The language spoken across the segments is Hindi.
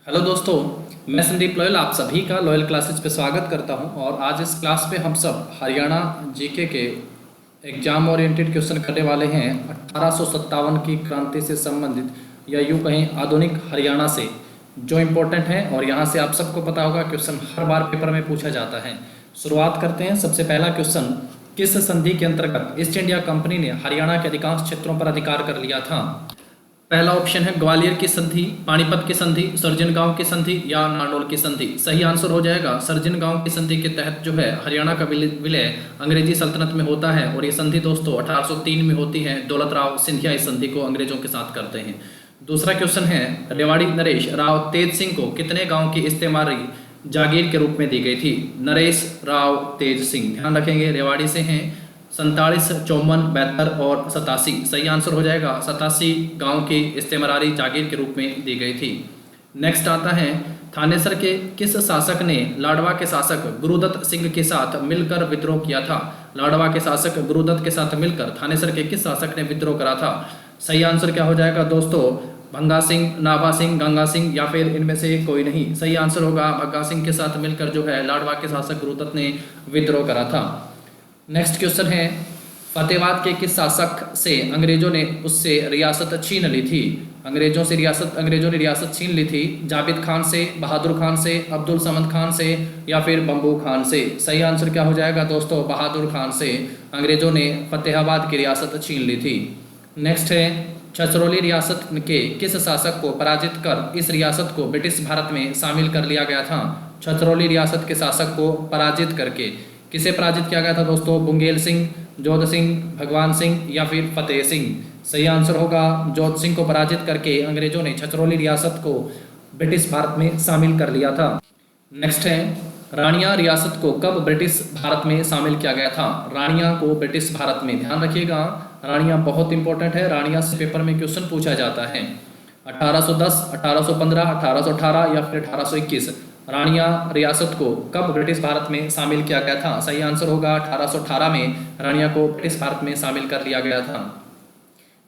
हेलो दोस्तों, मैं संदीप लोयल आप सभी का लॉयल क्लासेज पे स्वागत करता हूं। और आज इस क्लास पे हम सब हरियाणा जीके के एग्जाम ओरिएंटेड क्वेश्चन करने वाले हैं। 1857 की क्रांति से संबंधित या यूँ कहें आधुनिक हरियाणा से जो इम्पोर्टेंट है और यहाँ से आप सबको पता होगा क्वेश्चन हर बार पेपर में पूछा जाता है। शुरुआत करते हैं। सबसे पहला क्वेश्चन, किस संधि के अंतर्गत ईस्ट इंडिया कंपनी ने हरियाणा के अधिकांश क्षेत्रों पर अधिकार कर लिया था? पहला ऑप्शन है ग्वालियर की संधि, पानीपत की संधि, सर्जनगांव की संधि या नारनौल की संधि। सही आंसर हो जाएगा सर्जनगांव की संधि के तहत जो है हरियाणा का विलय अंग्रेजी सल्तनत में होता है। और ये संधि दोस्तों 1803 में होती है। दौलत राव सिंधिया इस संधि को अंग्रेजों के साथ करते हैं। दूसरा क्वेश्चन है, रेवाड़ी नरेश राव तेज सिंह को कितने गाँव की इस्तेमारी जागीर के रूप में दी गई थी? नरेश राव तेज सिंह, ध्यान रखेंगे रेवाड़ी से हैं। 47, 54, 72 और 87। सही आंसर हो जाएगा 87 गांव की इस्तेमारी जागीर के रूप में दी गई थी। नेक्स्ट आता है, थानेसर के किस शासक ने लाडवा के शासक गुरुदत्त सिंह के साथ मिलकर विद्रोह किया था? लाडवा के शासक गुरुदत्त के साथ मिलकर थानेसर के किस शासक ने विद्रोह करा था? सही आंसर क्या हो जाएगा दोस्तों? भंगा सिंह, नाभा सिंह, गंगा सिंह या फिर इनमें से कोई नहीं। सही आंसर होगा भंगा सिंह के साथ मिलकर जो है लाडवा के शासक गुरुदत्त ने विद्रोह करा था। नेक्स्ट क्वेश्चन है, फतेहाबाद के किस शासक से अंग्रेजों ने उससे रियासत छीन ली थी? अंग्रेजों ने रियासत छीन ली थी। जाबिद खान से, बहादुर खान से, अब्दुल समद खान से या फिर बम्बू खान से? सही आंसर क्या हो जाएगा दोस्तों? बहादुर खान से अंग्रेजों ने फतेहाबाद की रियासत छीन ली थी। नेक्स्ट है, छछरौली रियासत के किस शासक को पराजित कर इस रियासत को ब्रिटिश भारत में शामिल कर लिया गया था? छछरौली रियासत के शासक को पराजित करके किसे पराजित किया गया था दोस्तों? बुंगेल सिंह, जोध सिंह, भगवान सिंह या फिर फतेह सिंह? सही आंसर होगा जोध सिंह को पराजित करके अंग्रेजों ने छछरौली रियासत को ब्रिटिश भारत में शामिल कर लिया था। नेक्स्ट है, रानिया रियासत को कब ब्रिटिश भारत में शामिल किया गया था? रानिया को ब्रिटिश भारत में, ध्यान रखिएगा रानिया बहुत इंपॉर्टेंट है। रानिया से पेपर में क्वेश्चन पूछा जाता है। 1810, 1815, 1818 या फिर 1821। रानिया रियासत को कब ब्रिटिश भारत में शामिल किया गया था? सही आंसर होगा 1818 में रानिया को ब्रिटिश भारत में शामिल कर लिया गया था।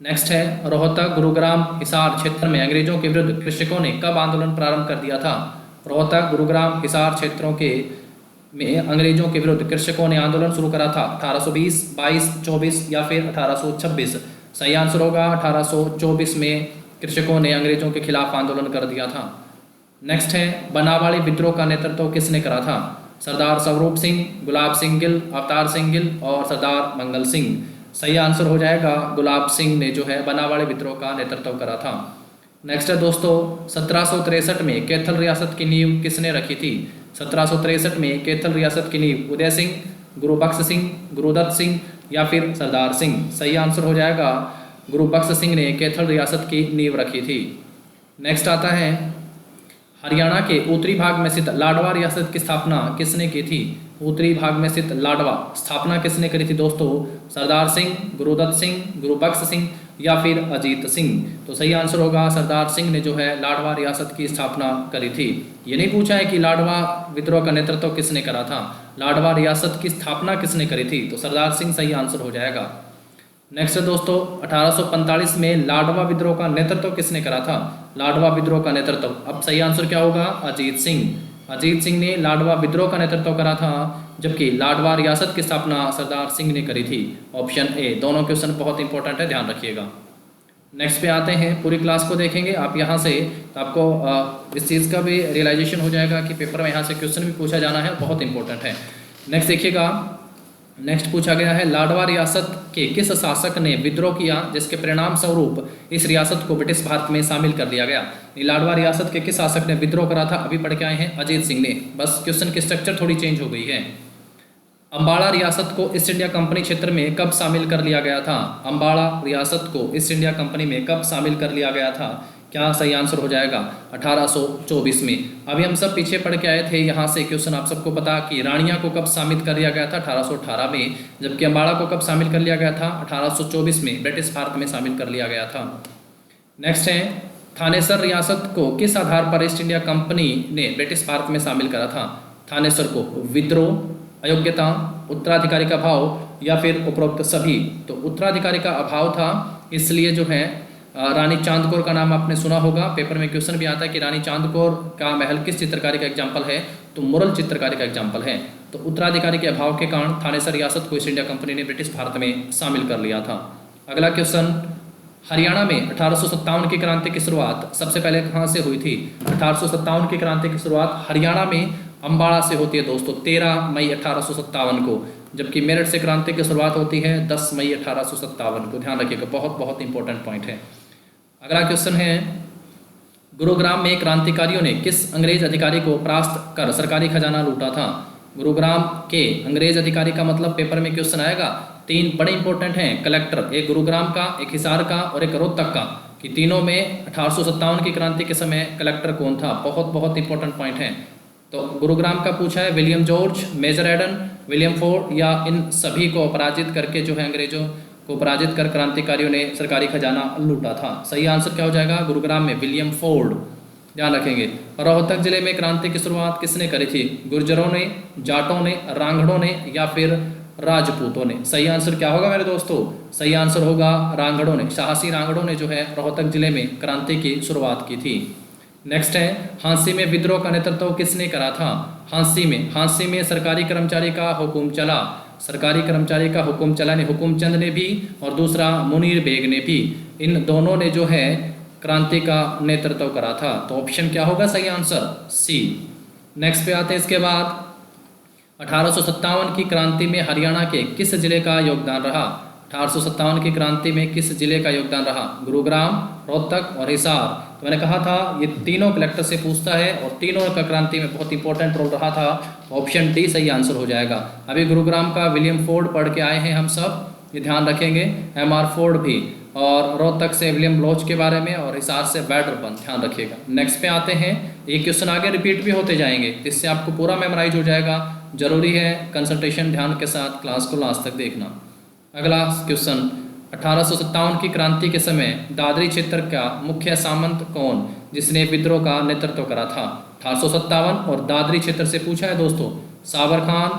नेक्स्ट है, रोहतक, गुरुग्राम, हिसार क्षेत्र में अंग्रेजों के विरुद्ध कृषकों ने कब आंदोलन प्रारंभ कर दिया था? रोहतक, गुरुग्राम, हिसार क्षेत्रों के में अंग्रेजों के विरुद्ध कृषकों ने आंदोलन शुरू करा था। 1820, 22, 24 या फिर 1826? सही आंसर होगा 1824 में कृषकों ने अंग्रेजों के खिलाफ आंदोलन कर दिया था। नेक्स्ट है, बनावाड़ी विद्रोह का नेतृत्व किसने करा था? सरदार स्वरूप सिंह, गुलाब सिंह गिल, अवतार सिंह गिल और सरदार मंगल सिंह? सही आंसर हो जाएगा गुलाब सिंह ने जो है बनावाड़ी विद्रोह का नेतृत्व करा था। नेक्स्ट है दोस्तों, 1763 में कैथल रियासत की नींव किसने रखी थी? 1763 में कैथल रियासत की नींव उदय सिंह, गुरुबख्श सिंह, गुरुदत्त सिंह या फिर सरदार सिंह? सही आंसर हो जाएगा गुरुबख्श सिंह ने कैथल रियासत की नींव रखी थी। नेक्स्ट आता है, हरियाणा के उत्तरी भाग में स्थित लाडवा रियासत की स्थापना किसने की थी? उत्तरी भाग में स्थित लाडवा स्थापना किसने करी थी दोस्तों? सरदार सिंह, गुरुदत्त सिंह, गुरुबख्श सिंह या फिर अजीत सिंह? तो सही आंसर होगा सरदार सिंह ने जो है लाडवा रियासत की स्थापना करी थी। ये नहीं पूछा है कि लाडवा विद्रोह का नेतृत्व किसने करा था, लाडवा रियासत की स्थापना किसने करी थी, तो सरदार सिंह सही आंसर हो जाएगा। नेक्स्ट है दोस्तों, 1845 में लाडवा विद्रोह का नेतृत्व किसने करा था? लाडवा विद्रोह का नेतृत्व, अब सही आंसर क्या होगा? अजीत सिंह। अजीत सिंह ने लाडवा विद्रोह का नेतृत्व करा था, जबकि लाडवा रियासत की स्थापना सरदार सिंह ने करी थी। Option A. दोनों क्वेश्चन बहुत इंपॉर्टेंट है, ध्यान रखिएगा। नेक्स्ट पे आते हैं, पूरी क्लास को देखेंगे आप यहाँ से, तो आपको इस चीज़ का भी रियलाइजेशन हो जाएगा कि पेपर में यहाँ से क्वेश्चन भी पूछा जाना है, बहुत इंपॉर्टेंट है। नेक्स्ट देखिएगा, नेक्स्ट पूछा गया है, लाडवा रियासत के किस शासक ने विद्रोह किया जिसके परिणाम स्वरूप इस रियासत को ब्रिटिश भारत में शामिल कर लिया गया? लाडवा रियासत के किस शासक ने विद्रोह करा था? अभी पढ़ के आए हैं अजीत सिंह ने, बस क्वेश्चन की स्ट्रक्चर थोड़ी चेंज हो गई है। अम्बाड़ा रियासत को ईस्ट इंडिया कंपनी क्षेत्र में कब शामिल कर लिया गया था? अम्बाड़ा रियासत को ईस्ट इंडिया कंपनी में कब शामिल कर लिया गया था? क्या सही आंसर हो जाएगा? 1824 में। अभी हम सब पीछे पढ़ के आए थे यहाँ से क्वेश्चन आप सबको पता कि रानिया को कब शामिल कर लिया गया था? 1818 में। जबकि अम्बाड़ा को कब शामिल कर लिया गया था? 1824 में ब्रिटिश भारत में शामिल कर लिया गया था। नेक्स्ट है, थानेसर रियासत को किस आधार पर ईस्ट इंडिया कंपनी ने ब्रिटिश भारत में शामिल करा था? थानेसर को विद्रोह, अयोग्यता, उत्तराधिकारी का अभाव या फिर उपरोक्त सभी? तो उत्तराधिकारी का अभाव था, इसलिए जो है रानी चांद कौर का नाम आपने सुना होगा, पेपर में क्वेश्चन भी आता है कि रानी चांद कौर का महल किस चित्रकारी का एग्जाम्पल है, तो मुरल चित्रकारी का एग्जाम्पल है। तो उत्तराधिकारी के अभाव के कारण थानेसर रियासत को ईस्ट इंडिया कंपनी ने ब्रिटिश भारत में शामिल कर लिया था। अगला क्वेश्चन, हरियाणा में 1857 की क्रांति की शुरुआत सबसे पहले कहाँ से हुई थी? 1857 की क्रांति की शुरुआत हरियाणा में अम्बाड़ा से होती है दोस्तों, 13 मई 1857 को, जबकि मेरठ से क्रांति की शुरुआत होती है 10 मई 1857 को। ध्यान रखिएगा, बहुत बहुत इंपॉर्टेंट पॉइंट है। अगला क्वेश्चन है, गुरुग्राम में क्रांतिकारियों ने किस अंग्रेज अधिकारी को परास्त कर सरकारी खजाना लूटा था? गुरुग्राम के अंग्रेज अधिकारी का मतलब पेपर में क्वेश्चन आएगा। 3 बड़े इंपॉर्टेंट हैं कलेक्टर, एक गुरुग्राम का, एक हिसार का और एक रोहतक का, कि तीनों में 1857 की क्रांति के समय कलेक्टर कौन था? बहुत बहुत इंपॉर्टेंट पॉइंट है। तो गुरुग्राम का पूछा है William George, Major Eden, William Ford, या इन सभी को पराजित करके जो है अंग्रेजों को पराजित कर क्रांतिकारियों ने सरकारी खजाना लूटा था। सही आंसर क्या हो जाएगा? गुरुग्राम में विलियम फोर्ड। ध्यान रखेंगे। रोहतक जिले में क्रांति की शुरुआत किसने करी थी? गुर्जरों ने, जाटों ने, रांगड़ों ने या फिर राजपूतों ने? सही आंसर क्या होगा मेरे दोस्तों? सही आंसर होगा रांगड़ों ने। साहसी रांगड़ों ने जो है रोहतक जिले में क्रांति की शुरुआत की थी। नेक्स्ट है, हांसी में विद्रोह का नेतृत्व किसने करा था? हांसी में सरकारी कर्मचारी का हुक्म चला, सरकारी कर्मचारी का हुक्म चला ने हुकुमचंद ने भी और दूसरा मुनीर बेग ने भी, इन दोनों ने जो है क्रांति का नेतृत्व करा था। तो ऑप्शन क्या होगा सही आंसर? सी। नेक्स्ट पे आते हैं इसके बाद, 1857 की क्रांति में हरियाणा के किस जिले का योगदान रहा? 1857 की क्रांति में किस जिले का योगदान रहा? गुरुग्राम, रोहतक और हिसार। तो मैंने कहा था ये तीनों कलेक्टर से पूछता है और तीनों का क्रांति में बहुत इंपॉर्टेंट रोल रहा था। ऑप्शन डी सही आंसर हो जाएगा। अभी गुरुग्राम का विलियम फोर्ड पढ़ के आए हैं हम सब, ये ध्यान रखेंगे, एमआर फोर्ड भी, और रोहतक से विलियम ब्लोच के बारे में और हिसार से बैडरबन, ध्यान रखिएगा। नेक्स्ट पे आते हैं, ये क्वेश्चन आगे रिपीट भी होते जाएंगे, इससे आपको पूरा मेमोराइज हो जाएगा। जरूरी है कंसंट्रेशन ध्यान के साथ क्लास को लास्ट तक देखना। अगला क्वेश्चन, 1857 की क्रांति के समय दादरी क्षेत्र का मुख्य सामंत कौन जिसने विद्रोह का नेतृत्व करा था? 1857 और दादरी क्षेत्र से पूछा है दोस्तों। साबर खान,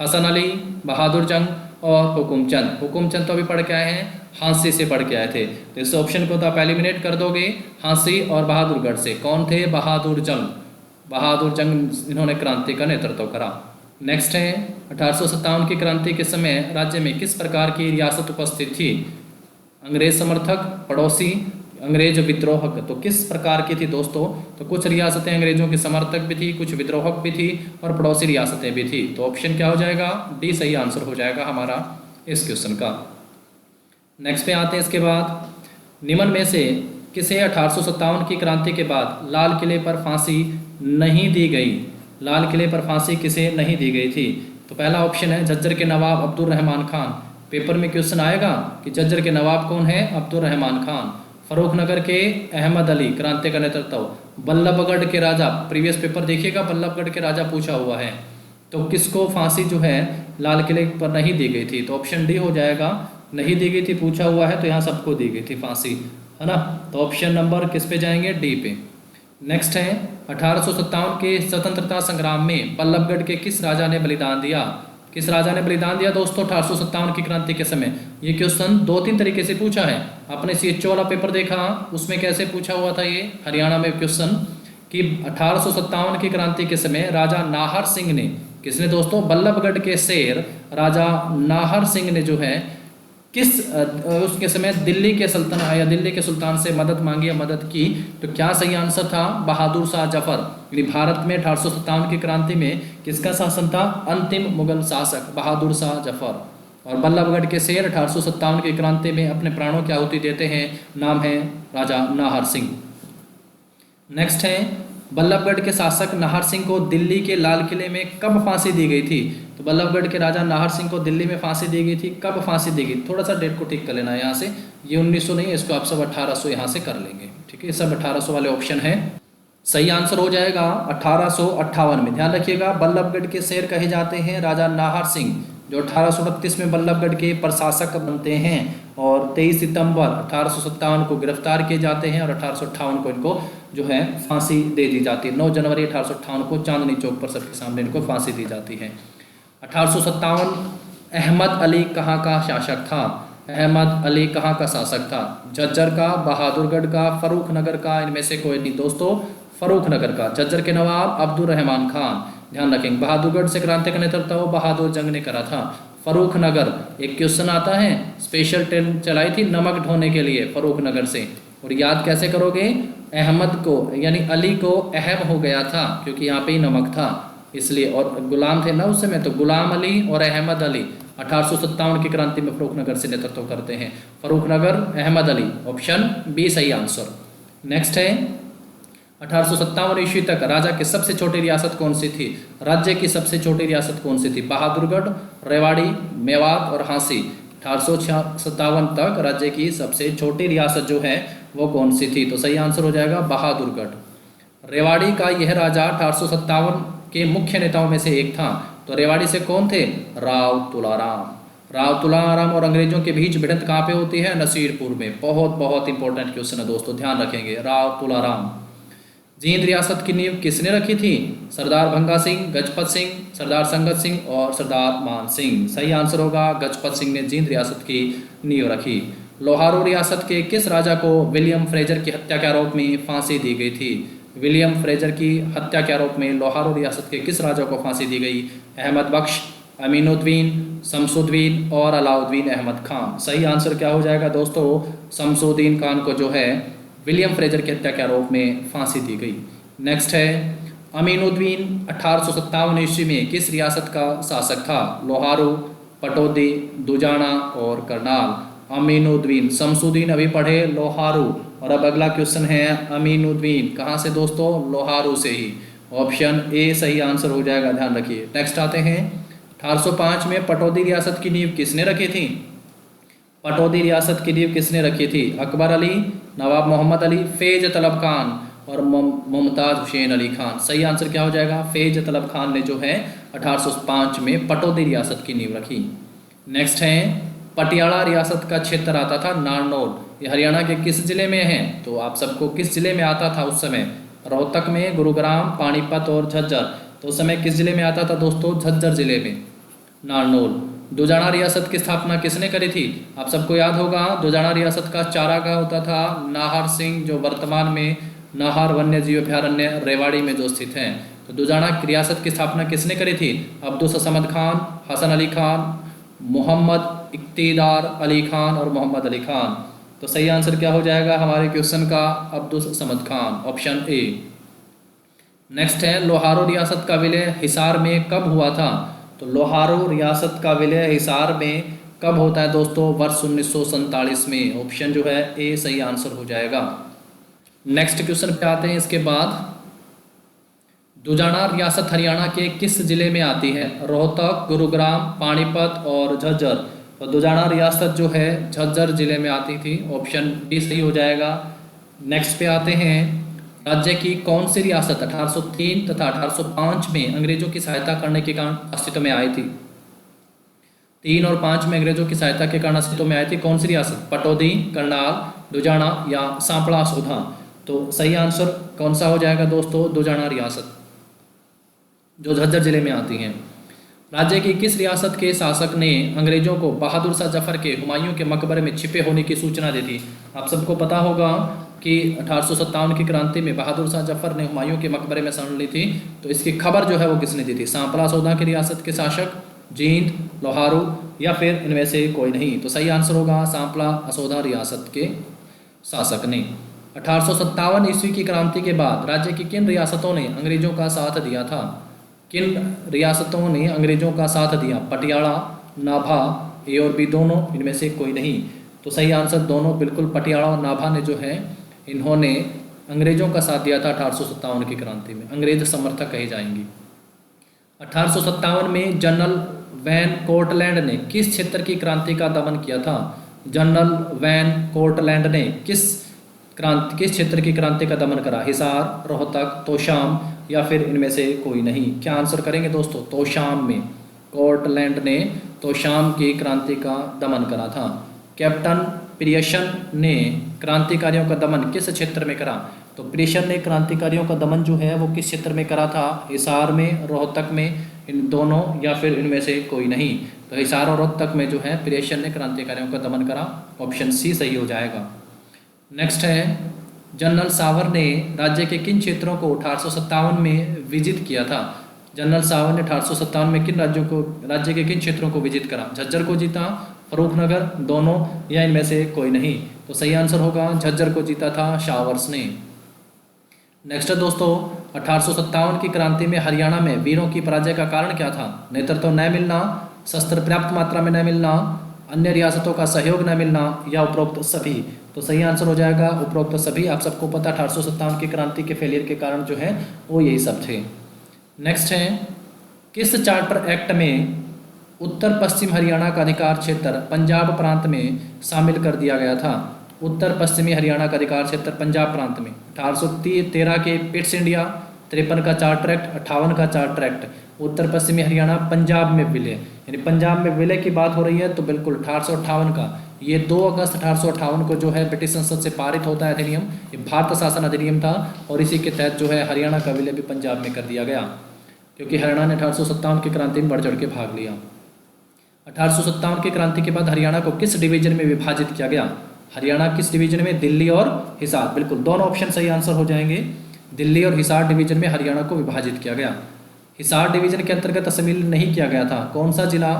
हसन अली, बहादुर जंग और हुकुमचंद। हुकुमचंद तो अभी पढ़ के आए हैं, हांसी से पढ़ के आए थे, तो इस ऑप्शन को तो आप एलिमिनेट कर दोगे। हांसी और बहादुरगढ़ से कौन थे? बहादुर जंग। बहादुर जंग इन्होंने क्रांति का नेतृत्व करा। नेक्स्ट है, 1857 की क्रांति के समय राज्य में किस प्रकार की रियासत उपस्थित थी? अंग्रेज समर्थक, पड़ोसी, अंग्रेज विद्रोहक। तो किस प्रकार की थी दोस्तों? तो कुछ रियासतें अंग्रेजों की समर्थक भी थी, कुछ विद्रोहक भी थी और पड़ोसी रियासतें भी थी। तो ऑप्शन क्या हो जाएगा? डी सही आंसर हो जाएगा हमारा इस क्वेश्चन का। नेक्स्ट पे आते हैं इसके बाद, निम्न में से किसे 1857 की क्रांति के बाद लाल किले पर फांसी नहीं दी गई? लाल किले पर फांसी किसे नहीं दी गई थी? तो पहला ऑप्शन है झज्जर के नवाब अब्दुल रहमान खान। पेपर में क्वेश्चन आएगा कि झज्जर के नवाब कौन है? अब्दुल रहमान खान। फरुखनगर के अहमद अली, क्रांति का नेतृत्व। बल्लभगढ़ के राजा, प्रीवियस पेपर देखिएगा, बल्लभगढ़ के राजा पूछा हुआ है। तो किसको फांसी जो है लाल किले पर नहीं दी गई थी? तो ऑप्शन डी हो जाएगा। नहीं दी गई थी पूछा हुआ है, तो यहाँ सबको दी गई थी फांसी, है ना। तो ऑप्शन नंबर किस पे जाएंगे? डी पे। नेक्स्ट है, 1857 के स्वतंत्रता संग्राम में बल्लभगढ़ के किस राजा ने बलिदान दिया? किस राजा ने बलिदान दिया दोस्तों 1857 की क्रांति के समय? ये क्वेश्चन 2-3 तरीके से पूछा है। आपने CHO वाला पेपर देखा, उसमें कैसे पूछा हुआ था ये हरियाणा में क्वेश्चन कि 1857 की क्रांति के समय राजा नाहर सिंह ने, किसने दोस्तों? बल्लभगढ़ के शेर राजा नाहर सिंह ने जो है किस उसके समय दिल्ली के सल्तनत या दिल्ली के सुल्तान से मदद मांगी या मदद की? तो क्या सही आंसर था? बहादुर शाह जफर। यानी भारत में 1857 की क्रांति में किसका शासन था? अंतिम मुगल शासक बहादुर शाह जफर। और बल्लभगढ़ के शेर 1857 की क्रांति में अपने प्राणों की आहुति देते हैं, नाम है राजा नाहर सिंह। नेक्स्ट है, बल्लभगढ़ के शासक नाहर सिंह को दिल्ली के लाल किले में कब फांसी दी गई थी? तो बल्लभगढ़ के राजा नाहर सिंह को दिल्ली में फांसी दी गई थी, कब फांसी दी गई? थोड़ा सा डेट को ठीक कर लेना है यहाँ से, ये 1900 नहीं है, इसको आप सब 1800 यहाँ से कर लेंगे, ठीक है। सब 1800 वाले ऑप्शन है। सही आंसर हो जाएगा 1858 में। ध्यान रखिएगा, बल्लभगढ़ के शेर कहे जाते हैं राजा नाहर सिंह, जो 1838 में बल्लभगढ़ के प्रशासक बनते हैं और 23 सितंबर 1857 को गिरफ्तार किए जाते हैं और 1858 को इनको जो है फांसी दे दी जाती है। 9 जनवरी 1858 को चांदनी चौक पर सबके सामने इनको फांसी दी जाती है। 1857 अहमद अली कहाँ का शासक था? अहमद अली कहाँ का शासक था? झज्जर का, बहादुरगढ़ का, फर्रुख नगर का, इनमें से कोई नहीं दोस्तों, फर्रुख नगर का। झज्जर के नवाब अब्दुल रहमान खान, ध्यान रखेंगे। बहादुरगढ़ से क्रांति का नेतृत्व बहादुर जंग ने करा था। फर्रुख नगर, एक क्वेश्चन आता है, स्पेशल ट्रेन चलाई थी नमक ढोने के लिए फर्रुख नगर से, और याद कैसे करोगे? अहमद को यानी अली को अहम हो गया था क्योंकि यहाँ पे ही नमक था इसलिए, और गुलाम थे ना उस समय, तो गुलाम अली और अहमद अली 1857 की क्रांति में फर्रुख नगर से नेतृत्व करते हैं। फर्रुख नगर, अहमद अली, ऑप्शन बी सही आंसर। नेक्स्ट है 1857 ईस्वी तक राजा की सबसे छोटी रियासत कौन सी थी? राज्य की सबसे छोटी रियासत कौन सी थी? बहादुरगढ़, रेवाड़ी, मेवात और झांसी। 1857 तक राज्य की सबसे छोटी रियासत जो है वो कौन सी थी? तो सही आंसर हो जाएगा बहादुरगढ़। रेवाड़ी का यह राजा 1857 के मुख्य नेताओं में से एक था। तो रेवाड़ी से कौन थे? राव तुलाराम। राव तुलाराम और अंग्रेजों के बीच भिड़ंत कहाँ पे होती है? नसीरपुर में। बहुत बहुत इंपॉर्टेंट क्वेश्चन है दोस्तों, ध्यान रखेंगे। राव तुलाराम। जींद रियासत की नींव किसने रखी थी? सरदार भंगा सिंह, गजपत सिंह, सरदार संगत सिंह और सरदार मान सिंह। सही आंसर होगा गजपत सिंह ने जींद रियासत की नींव रखी। लोहारू रियासत के किस राजा को विलियम फ्रेजर की हत्या के आरोप में फांसी दी गई थी? विलियम फ्रेजर की हत्या के आरोप में लोहारू रियासत के किस राजा को फांसी दी गई? अहमद बख्श, अमीनुद्दीन, शमसुद्दीन और अलाउद्दीन अहमद खान। सही आंसर क्या हो जाएगा दोस्तों? शमसुद्दीन खान को जो है विलियम फ्रेजर की हत्या के आरोप में फांसी दी गई। नेक्स्ट है अमीनुद्दीन 1857 ईस्वी में किस रियासत का शासक था? लोहारू, पटौदी, दुजाना और करनाल। अमीनुद्दीन, शमसुद्दीन अभी पढ़े लोहारू, और अब अगला क्वेश्चन है अमीनुद्दीन कहाँ से दोस्तों? लोहारू से ही। ऑप्शन ए सही आंसर हो जाएगा, ध्यान रखिए। नेक्स्ट आते हैं 1805 में पटौदी रियासत की नींव किसने रखी थी? पटौदी रियासत की नींव किसने रखी थी? अकबर अली, नवाब मोहम्मद अली, फैज तलब खान और मुमताज हुसैन अली खान। सही आंसर क्या हो जाएगा? फैज तलब खान ने जो है 1805 में पटौदी रियासत की नींव रखी। नेक्स्ट है पटियाला रियासत का क्षेत्र आता था नारनौल, ये हरियाणा के किस जिले में है? तो आप सबको किस जिले में आता था उस समय? रोहतक में, गुरुग्राम, पानीपत और झज्जर। तो उस समय किस जिले में आता था दोस्तों? झज्जर जिले में नारनौल। दुजाना रियासत की स्थापना किसने करी थी? आप सबको याद होगा दुजाना रियासत का चारागाह होता था नाहर सिंह, जो वर्तमान में नाहर वन्य जीव अभ्यारण्य रेवाड़ी में जो स्थित है। तो दुजाना रियासत की स्थापना किसने करी थी? अब्दुल समद खान, हसन अली खान, मोहम्मद इक्तिदार अली खान और मोहम्मद अली खान। तो सही आंसर क्या हो जाएगा हमारे क्वेश्चन का? Abdul Samad Khan, option A. Next है लोहारू रियासत का विलय हिसार में कब हुआ था? तो लोहारू रियासत का विलय हिसार में कब होता है दोस्तों? वर्ष 1947 में। ऑप्शन जो है ए सही आंसर हो जाएगा। नेक्स्ट क्वेश्चन पे आते हैं। इसके बाद दुजाना रियासत हरियाणा के किस जिले में आती है? रोहतक, गुरुग्राम, पानीपत और झज्जर। तो दुजाना रियासत जो है झज्जर जिले में आती थी। ऑप्शन बी सही हो जाएगा। नेक्स्ट पे आते हैं राज्य की कौन सी रियासत 1803 तथा 1805 में अंग्रेजों की सहायता करने के कारण अस्तित्व में आई थी? 3 और 5 में अंग्रेजों की सहायता के कारण अस्तित्व में आई थी कौन सी रियासत? पटौदी, करनाल, दुजाना या सांपला सोधा। तो सही आंसर कौन सा हो जाएगा दोस्तों? दुजाना रियासत जो झज्जर जिले में आती हैं। राज्य की किस रियासत के शासक ने अंग्रेजों को बहादुर शाह जफर के हुमायूं के मकबरे में छिपे होने की सूचना दी थी? आप सबको पता होगा कि 1857 की क्रांति में बहादुर शाह जफर ने हुमायूं के मकबरे में शरण ली थी। तो इसकी खबर जो है वो किसने दी थी? सांपला सोधा की रियासत के शासक, जींद, लोहारू या फिर इनमें से कोई नहीं। तो सही आंसर होगा सांपला असोधा रियासत के शासक ने। 1857 ईस्वी की क्रांति के बाद राज्य की किन रियासतों ने अंग्रेजों का साथ दिया था? किन रियासतों ने अंग्रेजों का साथ दिया? पटियाला, नाभा, ए और बी दोनों, इनमें से कोई नहीं। तो सही आंसर दोनों बिल्कुल, पटियाला और नाभा ने जो है इन्होंने अंग्रेजों का साथ दिया था 1857 की क्रांति में। अंग्रेज समर्थक कहे जाएंगे। 1857 में जनरल वैन कोर्टलैंड ने किस क्षेत्र की क्रांति का दमन किया था? जनरल वैन कोर्टलैंड ने किस क्षेत्र की क्रांति का दमन करा? हिसार, रोहतक, तोशाम या फिर इनमें से कोई नहीं। क्या आंसर करेंगे दोस्तों? तोशाम में। कोर्टलैंड ने तोशाम की क्रांति का दमन करा था। कैप्टन पियर्सन ने क्रांतिकारियों का दमन किस क्षेत्र में करा? तो पियर्सन ने क्रांतिकारियों का दमन जो है वो किस क्षेत्र में करा था? हिसार में, रोहतक में, इन दोनों या फिर इनमें से कोई नहीं। तो हिसार और रोहतक में जो है पेरियार ने क्रांतिकारियों का दमन करा। ऑप्शन सी सही हो जाएगा। नेक्स्ट है, जनरल सावर ने राज्य के किन क्षेत्रों को 1857 में विजित किया था? जनरल सावर ने 1857 में किन राज्य के किन क्षेत्रों को विजित करा? झज्जर को जीता, फर्रुखनगर, दोनों, या इनमें से कोई नहीं? तो सही आंसर होगा झज्जर को जीता था शावर्स ने। नेक्स्ट है दोस्तों, 1857 की क्रांति में हरियाणा में वीरों की पराजय का कारण क्या था? नेतृत्व न मिलना, शस्त्र पर्याप्त मात्रा में न मिलना, अन्य रियासतों का सहयोग न मिलना, या उपरोक्त सभी? तो सही आंसर हो जाएगा उपरोक्त सभी। आप सबको पता 1857 की क्रांति के फेलियर के कारण जो है वो यही सब थे। नेक्स्ट है, किस चार्टर एक्ट में उत्तर पश्चिम हरियाणा का अधिकार क्षेत्र पंजाब प्रांत में शामिल कर दिया गया था? उत्तर पश्चिमी हरियाणा का अधिकार क्षेत्र पंजाब प्रांत में 1813 के पिट्स इंडिया, 53 का चार्टर एक्ट, 58 का चार्टर एक्ट। उत्तर पश्चिमी हरियाणा पंजाब में विलय, यानी पंजाब में विलय की बात हो रही है तो बिल्कुल 1858 का, ये 2 अगस्त 1858 को जो है ब्रिटिश संसद से पारित होता है अधिनियम। ये भारत शासन अधिनियम था और इसी के तहत जो है हरियाणा का विलय भी पंजाब में कर दिया गया, क्योंकि हरियाणा ने 1857 की क्रांति में बढ़ चढ़ के भाग लिया। 1857 की क्रांति के बाद हरियाणा को किस डिवीजन में विभाजित किया गया? हरियाणा किस डिवीजन में? दिल्ली और हिसार। बिल्कुल दोनों ऑप्शन सही आंसर हो जाएंगे। दिल्ली और हिसार डिवीजन में हरियाणा को विभाजित किया गया। हिसार डिवीजन के अंतर्गत सम्मिलित नहीं किया गया था। कौन सा जिला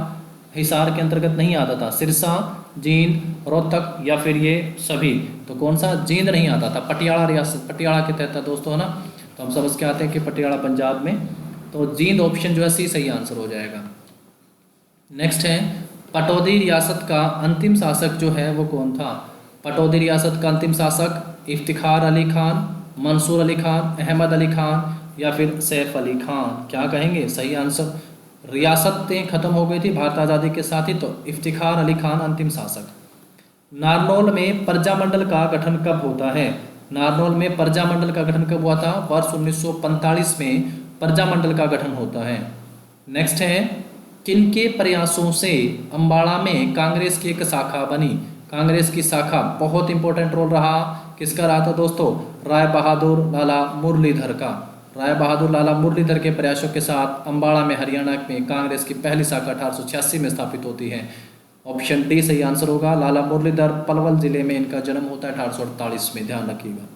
हिसार के अंतर्गत नहीं आता था? सिरसा, जींद, रोहतक, या फिर ये सभी? तो कौन सा? जींद नहीं आता था। पटियाला रियासत, पटियाला के तहत था दोस्तों, है ना। तो हम समझ के आते हैं कि पटियाला पंजाब में, तो जींद ऑप्शन जो है सी सही आंसर हो जाएगा। नेक्स्ट है, पटौदी रियासत का अंतिम शासक जो है वो कौन था? पटौदी रियासत का अंतिम शासक इफ्तिखार अली खान, मंसूर अली खान, अहमद अली खान, या फिर सैफ अली खान? क्या कहेंगे सही आंसर? रियासतें खत्म हो गई थी भारत आज़ादी के साथ ही, तो इफ्तिखार अली खान अंतिम शासक। नारनौल में प्रजामंडल का गठन कब होता है? नारनौल में प्रजामंडल का गठन कब हुआ था? वर्ष 1945 में प्रजामंडल का गठन होता है। नेक्स्ट है, किनके प्रयासों से अम्बाड़ा में कांग्रेस की एक शाखा बनी? कांग्रेस की शाखा, बहुत इंपॉर्टेंट रोल रहा, किसका रहा था दोस्तों? राय बहादुर लाला मुरलीधर का। राय बहादुर लाला मुरलीधर के प्रयासों के साथ अम्बाड़ा में हरियाणा में कांग्रेस की पहली शाखा 1886 में स्थापित होती है। ऑप्शन डी सही आंसर होगा। लाला मुरलीधर पलवल जिले में इनका जन्म होता है 1848 में, ध्यान रखिएगा।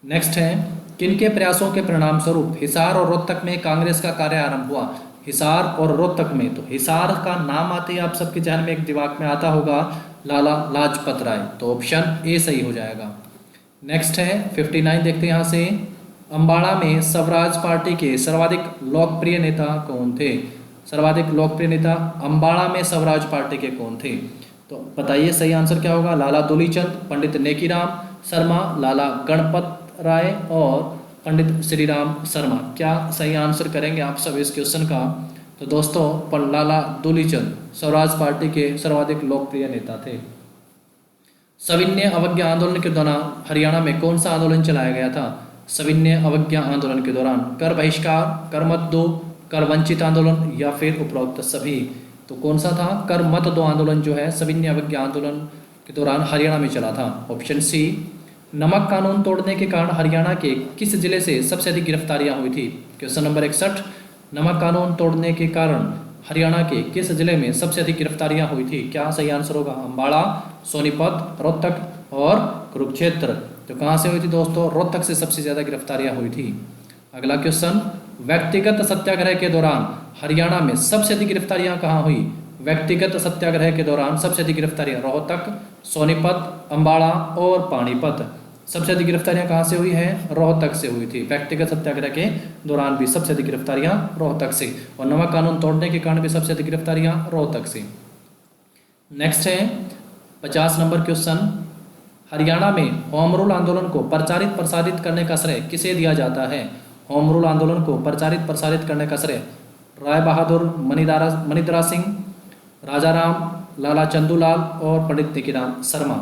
नेक्स्ट है, किनके प्रयासों के परिणाम स्वरूप हिसार और रोहतक में कांग्रेस का कार्य आरंभ हुआ? हिसार और रोहतक में, तो हिसार का नाम आते ही आप सबके जहन में एक दिमाग में आता होगा लाला लाजपत राय, तो ऑप्शन ए सही हो जाएगा। नेक्स्ट है 59 देखते हैं यहाँ से, अम्बाड़ा में स्वराज पार्टी के सर्वाधिक लोकप्रिय नेता कौन थे? सर्वाधिक लोकप्रिय नेता अम्बाड़ा में स्वराज पार्टी के कौन थे? तो बताइए सही आंसर क्या होगा? लाला दुलीचंद, पंडित नेकीराम शर्मा, लाला गणपत राय और पंडित श्रीराम शर्मा। क्या सही आंसर करेंगे आप सब इस क्वेश्चन का? तो दोस्तों लाला दुलीचंद स्वराज पार्टी के सर्वाधिक लोकप्रिय नेता थे। सविनय अवज्ञा आंदोलन के दौरान हरियाणा में कौन सा आंदोलन चलाया गया था? सविनय अवज्ञा आंदोलन के दौरान कर बहिष्कार, कर मत दो, कर वंचित आंदोलन, या फिर उपरोक्त सभी? तो कौन सा था? कर मत दो आंदोलन जो है सविनय अवज्ञा आंदोलन के दौरान हरियाणा में चला था। Option C. नमक कानून तोड़ने के कारण हरियाणा के किस जिले से सबसे अधिक गिरफ्तारियां हुई थी? क्वेश्चन नंबर 61, नमक कानून तोड़ने के कारण हरियाणा के किस जिले में सबसे अधिक गिरफ्तारियां हुई थी? क्या सही आंसर होगा? अम्बाड़ा, सोनीपत, रोहतक और कुरुक्षेत्र। तो कहाँ से हुई थी दोस्तों? रोहतक से सबसे ज़्यादा गिरफ्तारियां हुई थी। अगला क्वेश्चन, व्यक्तिगत सत्याग्रह के दौरान हरियाणा में सबसे अधिक गिरफ्तारियां कहाँ हुई? व्यक्तिगत सत्याग्रह के दौरान सबसे अधिक गिरफ्तारियां रोहतक, सोनीपत, अम्बाड़ा और पानीपत। सबसे अधिक गिरफ्तारियां कहाँ से हुई हैं? रोहतक से हुई थी। व्यक्तिगत सत्याग्रह के दौरान भी सबसे अधिक गिरफ्तारियां रोहतक से, और नमक कानून तोड़ने के कारण भी सबसे अधिक गिरफ्तारियां रोहतक से। नेक्स्ट है 50 नंबर क्वेश्चन, हरियाणा में होम रूल आंदोलन को प्रचारित प्रसारित करने का श्रेय किसे दिया जाता है? होम रूल आंदोलन को प्रचारित प्रसारित करने का श्रेय राय बहादुर, मणिदरा सिंह, राजाराम, लाला चंदूलाल और पंडित नेकीराम शर्मा।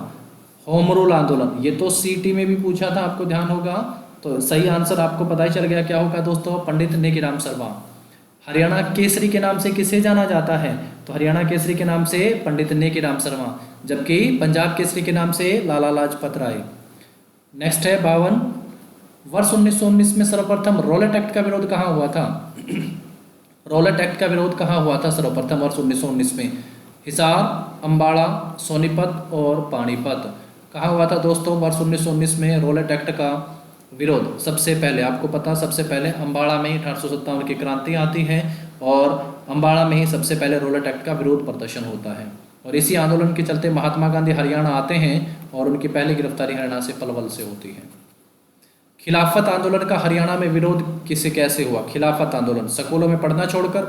होम रूल आंदोलन, ये तो सीटी में भी पूछा था, आपको ध्यान होगा, तो सही आंसर आपको पता ही चल गया क्या होगा दोस्तों? पंडित नेकीराम शर्मा। हरियाणा केसरी के नाम से किसे जाना जाता है? तो हरियाणा केसरी के नाम से पंडित नेकीराम शर्मा, जबकि पंजाब केसरी के नाम से लाला लाजपत राय। नेक्स्ट है 52, वर्ष 1919 में सर्वप्रथम रॉलेट एक्ट का विरोध कहाँ हुआ था? रौलट एक्ट का विरोध कहाँ हुआ था सर्वप्रथम वर्ष 1919 में? हिसार, अम्बाड़ा, सोनीपत और पानीपत। कहाँ हुआ था दोस्तों वर्ष 1919 में रौलट एक्ट का विरोध? सबसे पहले आपको पता, सबसे पहले अम्बाड़ा में ही 1857 की क्रांति आती है और अम्बाड़ा में ही सबसे पहले रौलट एक्ट का विरोध प्रदर्शन होता है। और इसी आंदोलन के चलते महात्मा गांधी हरियाणा आते हैं और उनकी पहली गिरफ्तारी हरियाणा से पलवल से होती है। खिलाफत आंदोलन का हरियाणा में विरोध किसे कैसे हुआ? खिलाफत आंदोलन स्कूलों में पढ़ना छोड़कर,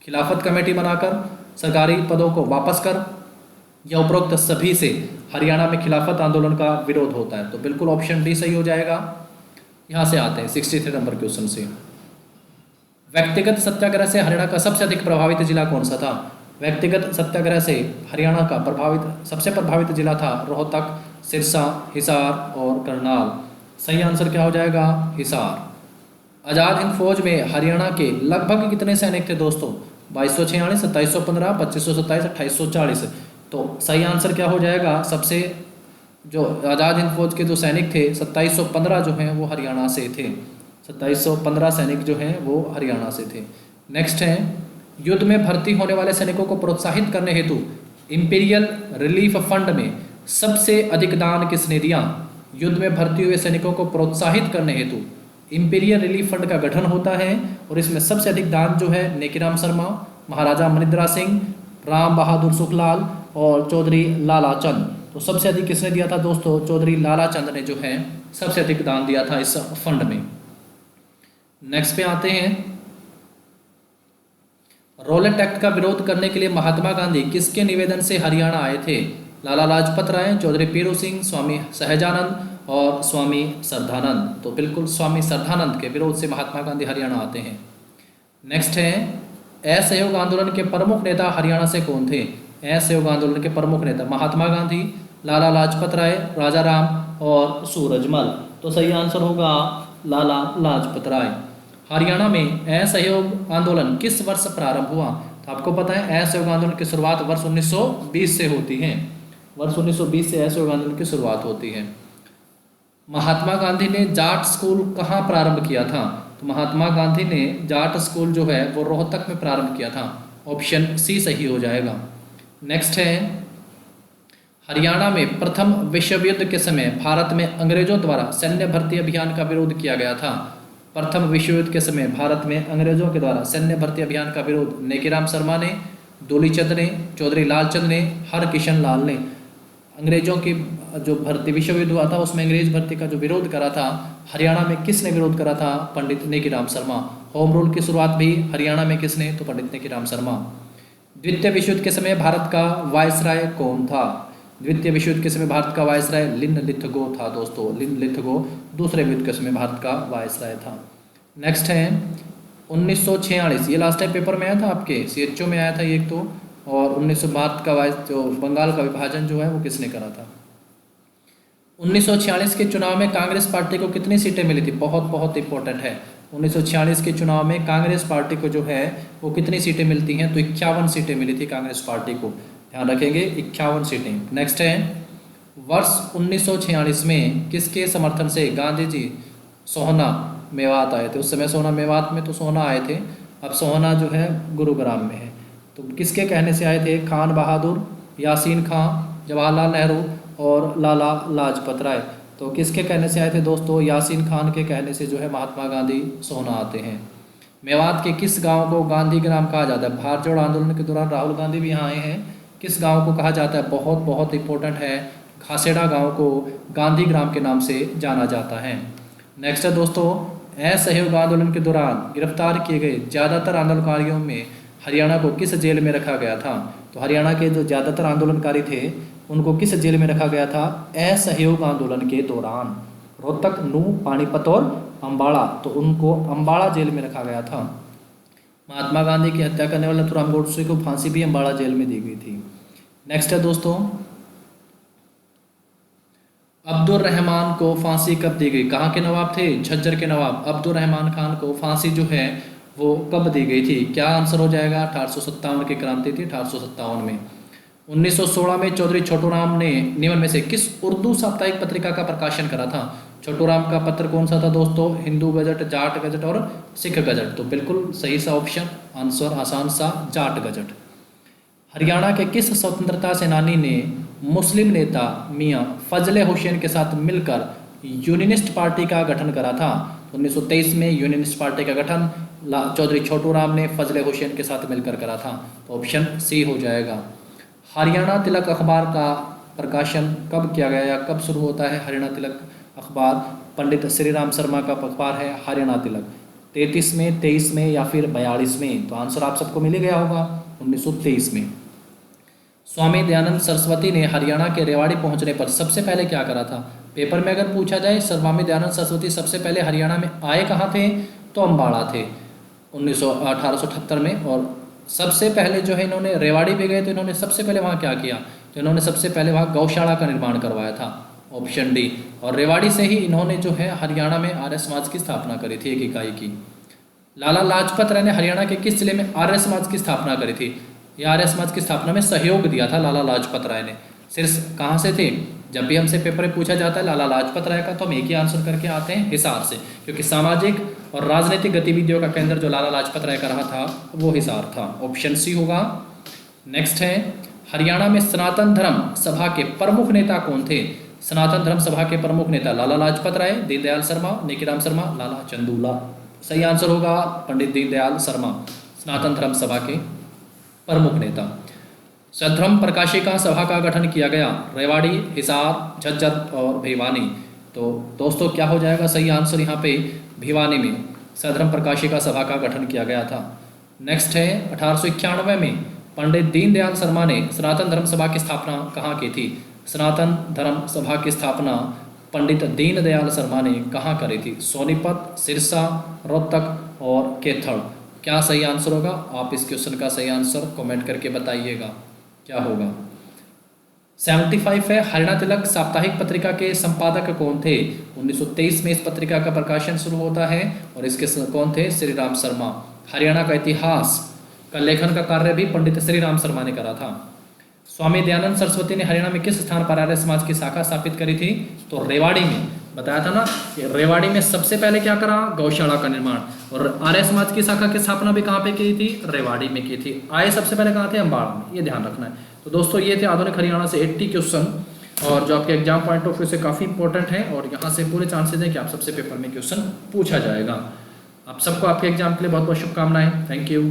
खिलाफत कमेटी बनाकर, सरकारी पदों को वापस कर, या उपरोक्त सभी से हरियाणा में खिलाफत आंदोलन का विरोध होता है? तो बिल्कुल ऑप्शन डी सही हो जाएगा। यहाँ से आते हैं 63 नंबर क्वेश्चन से। व्यक्तिगत सत्याग्रह से हरियाणा का सबसे अधिक प्रभावित जिला कौन सा था? व्यक्तिगत सत्याग्रह से हरियाणा का सबसे प्रभावित जिला था रोहतक, सिरसा, हिसार और करनाल। सही आंसर क्या हो जाएगा? हिसार। आज़ाद हिंद फौज में हरियाणा के लगभग कितने सैनिक थे दोस्तों? 2246, 2715, 2527, 2840। तो सही आंसर क्या हो जाएगा? सबसे जो आज़ाद हिंद फौज के जो सैनिक थे 2715 जो हैं वो हरियाणा से थे। 2715 सैनिक जो हैं वो हरियाणा से थे। नेक्स्ट है, युद्ध में भर्ती होने वाले सैनिकों को प्रोत्साहित करने हेतु इंपीरियल रिलीफ फंड में सबसे अधिक दान किसने दिया? युद्ध में भर्ती हुए सैनिकों को प्रोत्साहित करने हेतु इंपीरियल रिलीफ फंड का गठन होता है और इसमें सबसे अधिक दान जो है नेकीराम शर्मा, महाराजा मनिंद्रा सिंह, राम बहादुर सुखलाल और चौधरी लाला चंद। तो सबसे अधिक किसने दिया था दोस्तों? चौधरी लाला चंद ने जो है सबसे अधिक दान दिया था इस फंड में। नेक्स्ट पे आते हैं, रौलट एक्ट का विरोध करने के लिए महात्मा गांधी किसके निवेदन से हरियाणा आए थे? लाला लाजपत राय, चौधरी पीरू सिंह, स्वामी सहजानंद और स्वामी श्रद्धानंद। तो बिल्कुल स्वामी श्रद्धानंद के विरोध से महात्मा गांधी हरियाणा आते हैं। नेक्स्ट है, असहयोग आंदोलन के प्रमुख नेता हरियाणा से कौन थे? असहयोग आंदोलन के प्रमुख नेता महात्मा गांधी, लाला लाजपत राय, राजा राम और सूरजमल। तो सही आंसर होगा लाला लाजपत राय। हरियाणा में असहयोग आंदोलन किस वर्ष प्रारंभ हुआ? तो आपको पता है असहयोग आंदोलन की शुरुआत वर्ष 1920 से होती है। वर्ष 1920 से असहयोग आंदोलन की शुरुआत होती है। महात्मा गांधी ने जाट स्कूल कहाँ प्रारंभ किया था? तो महात्मा गांधी ने जाट स्कूल जो है वो रोहतक में प्रारंभ किया था। ऑप्शन सी सही हो जाएगा। नेक्स्ट है, हरियाणा में प्रथम विश्व युद्ध के समय भारत में अंग्रेजों द्वारा सैन्य भर्ती अभियान का विरोध किया गया था। प्रथम विश्व युद्ध के समय भारत में अंग्रेजों के द्वारा सैन्य भर्ती अभियान का विरोध नेकीराम शर्मा ने, दूलीचंद ने, चौधरी लालचंद ने, हरकिशन लाल ने। अंग्रेजों की जो भर्ती विश्व युद्ध हुआ था उसमें अंग्रेज भर्ती का जो विरोध करा था हरियाणा में किसने विरोध करा था? पंडित नेकीराम शर्मा। होम रूल की शुरुआत भी हरियाणा में किसने? तो पंडित नेकीराम शर्मा। द्वितीय विश्व युद्ध के समय भारत का वायसराय कौन था? द्वितीय विश्व युद्ध के समय भारत का वायसराय लिनलिथगो था दोस्तों। लिनलिथगो दूसरे युद्ध के समय भारत का वायसराय था। नेक्स्ट है 1946, ये लास्ट टाइम पेपर में आया था आपके CHO में आया था ये एक तो। और 1900 भारत का जो बंगाल का विभाजन जो है वो किसने करा था? 1946 के चुनाव में कांग्रेस पार्टी को कितनी सीटें मिली थी? बहुत बहुत इंपॉर्टेंट है। 1946 के चुनाव में कांग्रेस पार्टी को जो है वो कितनी सीटें मिलती हैं? तो 51 सीटें मिली थी कांग्रेस पार्टी को, ध्यान रखेंगे 51 सीटें। नेक्स्ट है, वर्ष 1946 में किसके समर्थन से गांधी जी सोहना मेवात आए थे? उस समय सोहना मेवात में तो सोहना आए थे, अब सोहना जो है गुरुग्राम में है। तो किसके कहने से आए थे? खान बहादुर, यासीन खां, जवाहरलाल नेहरू और लाला लाजपत राय। तो किसके कहने से आए थे दोस्तों? यासीन खान के कहने से जो है महात्मा गांधी सोहना आते हैं। मेवात के किस गांव को गांधी ग्राम कहा जाता है? भारत जोड़ो आंदोलन के दौरान राहुल गांधी भी यहाँ आए हैं। किस गांव को कहा जाता है? बहुत बहुत इंपॉर्टेंट है, खासेड़ा गांव को गांधी ग्राम के नाम से जाना जाता है। नेक्स्ट है दोस्तों, असहयोग आंदोलन के दौरान गिरफ्तार किए गए ज़्यादातर आंदोलनकारियों में हरियाणा को किस जेल में रखा गया था? तो हरियाणा के जो ज़्यादातर आंदोलनकारी थे उनको किस जेल में रखा गया था? असहयोग आंदोलन के दौरान। रोहतक, नूह, पानीपत और अम्बाड़ा, तो उनको अम्बाड़ा जेल में रखा गया था। महात्मा गांधी की हत्या करने वाले नथुराम गोडसे को फांसी भी अम्बाड़ा जेल में दी गई थी। नेक्स्ट है दोस्तों, अब्दुल रहमान को फांसी कब दी गई? कहाँ के नवाब थे? झज्जर के नवाब अब्दुल रहमान खान को फांसी जो है वो कब दी गई थी? क्या आंसर हो जाएगा? 1857 की क्रांति थी 1857 में। 1916 में चौधरी छोटूराम ने निम्न में से किस उर्दू साप्ताहिक पत्रिका का प्रकाशन करा था? छोटूराम का पत्र कौन सा था दोस्तों? हिंदू गजट, जाट गजट और सिख गजट। तो बिल्कुल सही सा ऑप्शन आंसर आसान सा जाट गजट। हरियाणा के किस स्वतंत्रता सेनानी ने मुस्लिम नेता मियां फजले हुसैन के साथ मिलकर यूनियनिस्ट पार्टी का गठन करा था? 1923 में यूनियनिस्ट पार्टी का गठन चौधरी छोटूराम ने फजले हुसैन के साथ मिलकर करा था। तो ऑप्शन सी हो जाएगा। हरियाणा तिलक अखबार का प्रकाशन कब किया गया या कब शुरू होता है? हरियाणा तिलक अखबार पंडित श्री राम शर्मा का अखबार है हरियाणा तिलक। 33 में, 23 में या फिर 42 में? तो आंसर आप सबको मिल गया होगा 1923 में। स्वामी दयानंद सरस्वती ने हरियाणा के रेवाड़ी पहुंचने पर सबसे पहले क्या करा था? पेपर में अगर पूछा जाए स्वामी दयानंद सरस्वती सबसे पहले हरियाणा में आए कहाँ थे, तो अम्बाड़ा थे 1878 में। और सबसे पहले जो है इन्होंने रेवाड़ी पे गए तो इन्होंने सबसे पहले वहाँ क्या किया? तो इन्होंने सबसे पहले वहाँ गौशाला का निर्माण करवाया था, ऑप्शन डी। और रेवाड़ी से ही इन्होंने जो है हरियाणा में आर्य समाज की स्थापना करी थी, एक इकाई की। लाला लाजपत राय ने हरियाणा के किस जिले में आर्य समाज की स्थापना करी थी? यह आर्य समाज की स्थापना में सहयोग दिया था लाला लाजपत राय ने। शीर्ष कहाँ से थे? जब भी हमसे पेपर में पूछा जाता है लाला लाजपत राय का तो हम एक ही आंसर करके आते हैं, हिसार से, क्योंकि सामाजिक और राजनीतिक गतिविधियों का केंद्र जो लाला लाजपत राय का रहा था वो हिसार था, ऑप्शन सी होगा। नेक्स्ट है, हरियाणा में सनातन धर्म सभा के प्रमुख नेता कौन थे? सनातन धर्म सभा के प्रमुख नेता लाला लाजपत राय, दीनदयाल शर्मा, नेकीराम शर्मा, लाला चंदूला। सही आंसर होगा पंडित दीनदयाल शर्मा, सनातन धर्म सभा के प्रमुख नेता। सधर्म प्रकाशिका सभा का गठन किया गया रेवाड़ी, हिसार, झज्जर और भिवानी। तो दोस्तों क्या हो जाएगा सही आंसर यहाँ पे? भिवानी में सधर्म प्रकाशिका सभा का गठन किया गया था। नेक्स्ट है, 1891 में पंडित दीनदयाल शर्मा ने सनातन धर्म सभा की स्थापना कहाँ की थी? सनातन धर्म सभा की स्थापना पंडित दीनदयाल शर्मा ने कहाँ करी थी? सोनीपत, सिरसा, रोहतक और कैथल। क्या सही आंसर होगा? आप इस क्वेश्चन का सही आंसर कमेंट करके बताइएगा क्या होगा। 75 है, हरियाणा तिलक साप्ताहिक पत्रिका के संपादक कौन थे? 1923 में इस पत्रिका का प्रकाशन शुरू होता है और इसके कौन थे? श्री राम शर्मा। हरियाणा का इतिहास का लेखन का कार्य भी पंडित श्री राम शर्मा ने करा था। स्वामी दयानंद सरस्वती ने हरियाणा में किस स्थान पर आर्य समाज की शाखा स्थापित करी थी? तो रेवाड़ी में। बताया था ना कि रेवाड़ी में सबसे पहले क्या करा? गौशाला का निर्माण। और आर्य समाज की शाखा की स्थापना भी कहाँ पे की थी? रेवाड़ी में की थी। आए सबसे पहले कहाँ थे? अम्बाड़ा में। ये ध्यान रखना है। तो दोस्तों ये थे आधुनिक हरियाणा से 80 क्वेश्चन, और जो आपके एग्जाम पॉइंट ऑफ व्यू से काफ़ी इंपॉर्टेंट है, और यहाँ से पूरे चांसेस हैं कि आप सबसे पेपर में क्वेश्चन पूछा जाएगा। आप सबको आपके एग्जाम के लिए बहुत बहुत शुभकामनाएं। Thank you.